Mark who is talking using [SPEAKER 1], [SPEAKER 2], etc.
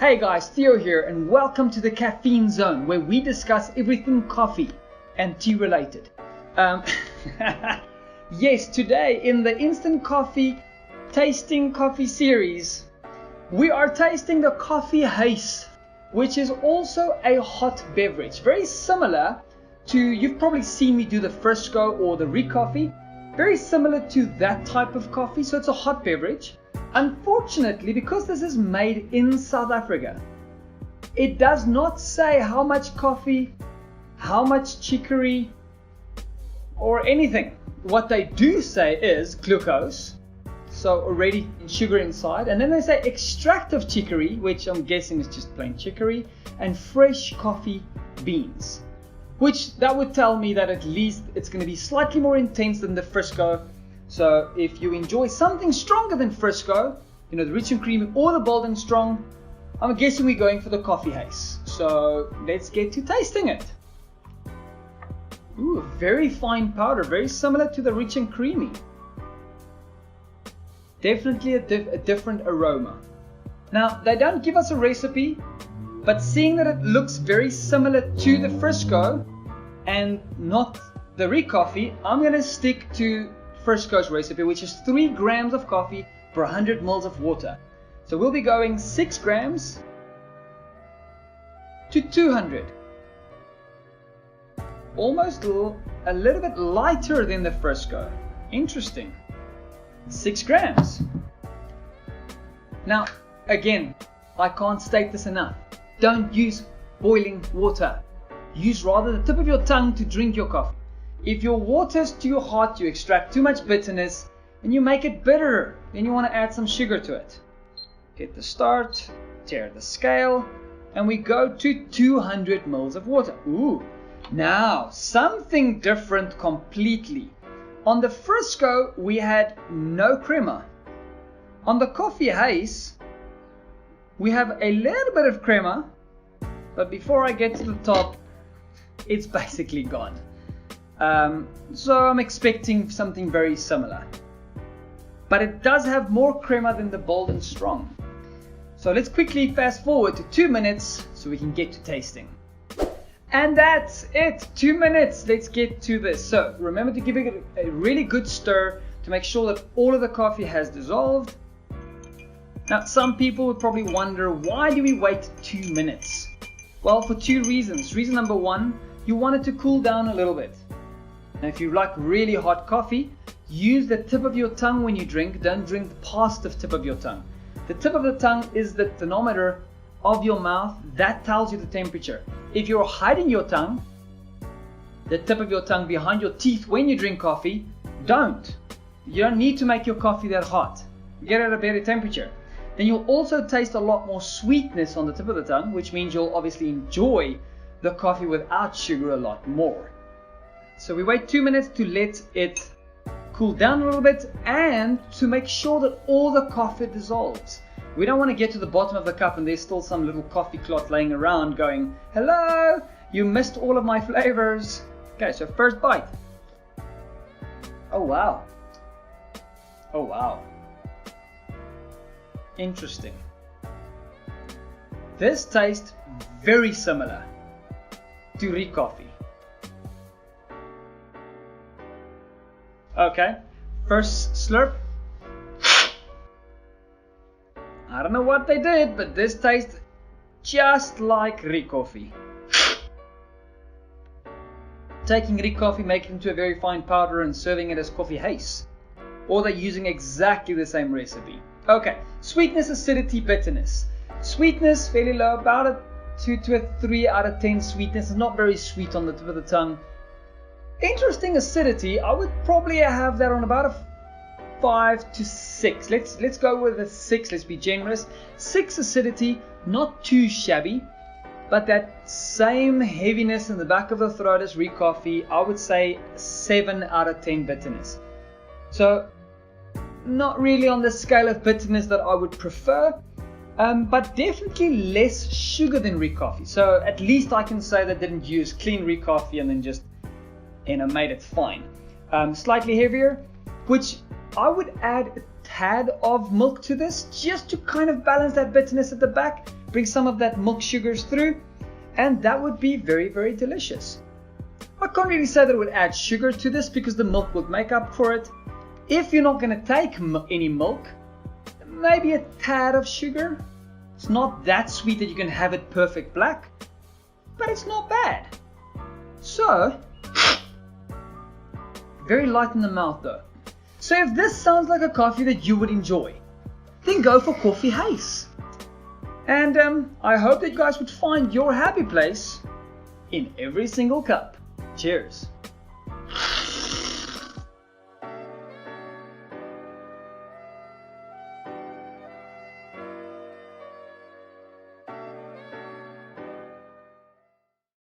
[SPEAKER 1] Hey guys, Theo here and welcome to the Caffeine Zone where we discuss everything coffee and tea related. Yes, today in the Instant Coffee Tasting Coffee series, we are tasting the Coffee Haze, which is also a hot beverage. Very similar to, you've probably seen me do the Frisco or the Recoffee. Very similar to that type of coffee, so it's a hot beverage. Unfortunately, because this is made in South Africa, it does not say how much coffee, how much chicory, or anything. What they do say is glucose, so already sugar inside, and then they say extract of chicory, which I'm guessing is just plain chicory, and fresh coffee beans, which that would tell me that at least it's going to be slightly more intense than the Frisco. So if you enjoy something stronger than Frisco, you know, the rich and creamy or the bold and strong, I'm guessing we're going for the Coffee Haze. So let's get to tasting it. Ooh, very fine powder, very similar to the rich and creamy. Definitely a different aroma. Now, they don't give us a recipe, but seeing that it looks very similar to the Frisco and not the Recoffee, I'm going to stick to Frisco's recipe, which is 3 grams of coffee per 100 ml of water. So we'll be going 6 grams to 200. Almost a little bit lighter than the Frisco. Interesting. 6 grams. Now, again, I can't state this enough. Don't use boiling water. Use rather the tip of your tongue to drink your coffee. If your water's too hot, you extract too much bitterness and you make it bitter. Then you want to add some sugar to it. Hit the start, tear the scale, and we go to 200 ml of water. Ooh, now something different completely. On the Frisco, we had no crema. On the Coffee Haze, we have a little bit of crema, but before I get to the top, it's basically gone. So I'm expecting something very similar, but it does have more crema than the bold and strong. So let's quickly fast forward to 2 minutes so we can get to tasting. And that's it, 2 minutes. Let's get to this. So remember to give it a really good stir to make sure that all of the coffee has dissolved. Now some people would probably wonder, why do we wait 2 minutes? Well, for 2 reasons. Reason number 1, you want it to cool down a little bit. Now, if you like really hot coffee, use the tip of your tongue when you drink. Don't drink past the tip of your tongue. The tip of the tongue is the thermometer of your mouth. That tells you the temperature. If you're hiding your tongue, the tip of your tongue behind your teeth when you drink coffee, don't. You don't need to make your coffee that hot. Get it at a better temperature. Then you'll also taste a lot more sweetness on the tip of the tongue, which means you'll obviously enjoy the coffee without sugar a lot more. So we wait 2 minutes to let it cool down a little bit and to make sure that all the coffee dissolves. We don't want to get to the bottom of the cup and there's still some little coffee clot laying around going, hello, you missed all of my flavors. Okay, so first bite. Oh wow. Oh wow. Interesting. This tastes very similar to Recoffee. Okay, first slurp. I don't know what they did, but this tastes just like Recoffee. Taking Recoffee, making it into a very fine powder and serving it as Coffee Haze. Or they're using exactly the same recipe. Okay, sweetness, acidity, bitterness. Sweetness, fairly low, about a 2 to a 3 out of 10 sweetness. It's not very sweet on the tip of the tongue. Interesting acidity, I would probably have that on about a 5 to 6. Let's go with a 6, let's be generous. 6 acidity, not too shabby, but that same heaviness in the back of the throat as Recoffee, I would say 7 out of 10 bitterness. So not really on the scale of bitterness that I would prefer, but definitely less sugar than Recoffee. So at least I can say they didn't use clean Recoffee and then just made it fine. Slightly heavier, which I would add a tad of milk to this just to kind of balance that bitterness at the back, bring some of that milk sugars through, and that would be very, very delicious. I can't really say that it would add sugar to this because the milk would make up for it. If you're not going to take any milk, maybe a tad of sugar. It's not that sweet that you can have it perfect black, but it's not bad. So, very light in the mouth though. So if this sounds like a coffee that you would enjoy, then go for Coffee Haze. And I hope that you guys would find your happy place in every single cup. Cheers.